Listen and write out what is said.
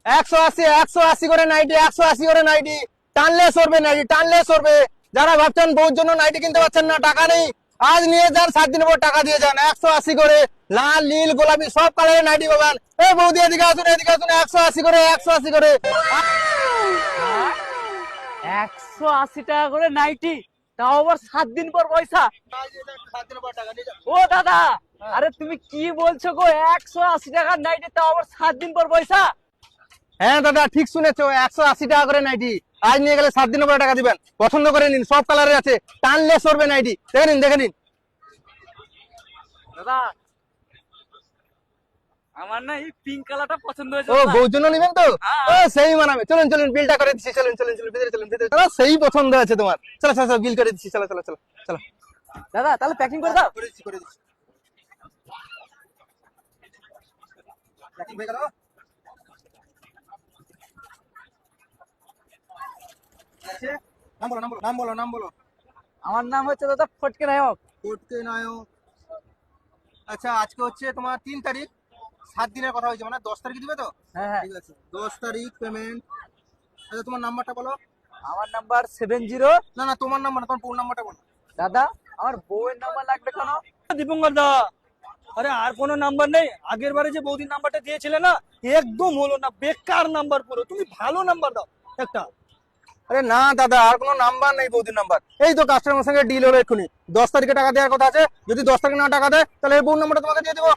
180 180 করে নাইটি, 180 করে নাইটি, টানলে সরবে নাইটি, টানলে সরবে। যারা ভাবছেন বউর জন্য নাইটি কিনতে পারছেন না, টাকা নেই, আজ নিয়ে যান, 7 দিনের পর টাকা দিয়ে যান। 180 করে লাল, নীল, গোলাপি সব কালারের নাইটি পাবেন। এই বৌদি এদিকে আসুন, এদিকে আসুন। 180 করে, 180 করে। 180 টাকা করে নাইটি, তাও আবার 7 দিন পর পয়সা। ও দাদা, আরে তুমি কি বলছো গো? 180 টাকার নাইটি, তাও আবার 7 দিন পর পয়সা? হ্যাঁ দাদা, ঠিক শুনেছো, 180 টাকা করে নাইটি। আজ নিয়ে গেলে 7 দিনের পরে টাকা দিবেন। পছন্দ করে নিন, সব কালারের আছে, টানলে সরবে নাইটি। দেখে নিন, দেখে নিন। দাদা, আমার না এই পিঙ্ক কালারটা পছন্দ হয়েছে। ও, দাদা। বউর জন্য নিবেন তো? হ্যাঁ। ও, সেই মানাবে। চলুন চলুন, বিলটা করে দিচ্ছি। চলুন চলুন চলুন, ভিতরে চলুন, ভিতরে চলুন। সেই পছন্দ আছে তোমার। চলো চলো চলো, বিল করে দিচ্ছি। চলো চলো চলো চলো। দাদা তাহলে প্যাকিং করে দাও। করে দিচ্ছি, করে দিচ্ছি। Packing হয়ে গেল? আছে? নাম বলো, নাম বলো, নাম বলো, নাম বলো। আমার নাম হচ্ছে দাদা ফটকে নায়ক। ফটকে নায়ক। আচ্ছা, আজকে হচ্ছে তোমার 3 তারিখ, 7 দিনের কথা হয়েছে, মানে 10 তারিখে দিবে তো? হ্যাঁ হ্যাঁ। ঠিক আছে, 10 তারিখ পেমেন্ট। আচ্ছা, তোমার নাম্বারটা বলো। আমার নাম্বার 70। না না, তোমার নাম্বার না, তোমার ফোন নাম্বারটা বলো। দাদা, আমার বউয়ের নাম্বার লাগবে কেন? দীপঙ্কর দা, আরে আর কোনো নাম্বার নেই? আগের বারে যে বৌদির নাম্বারটা দিয়েছিলে না, একদম হলো না, বেকার নাম্বার পুরো। তুমি ভালো নাম্বার দাও একটা। আরে না দাদা, আর কোনো নাম্বার নেই বৌদির নাম্বার। এই তো কাস্টমারের সঙ্গে ডিল হলো এক্ষুনি। 10 তারিখে টাকা দেওয়ার কথা আছে, যদি 10 তারিখে না টাকা দেয় তাহলে এই বউর নাম্বারটা তোমাকে দিয়ে দেবো।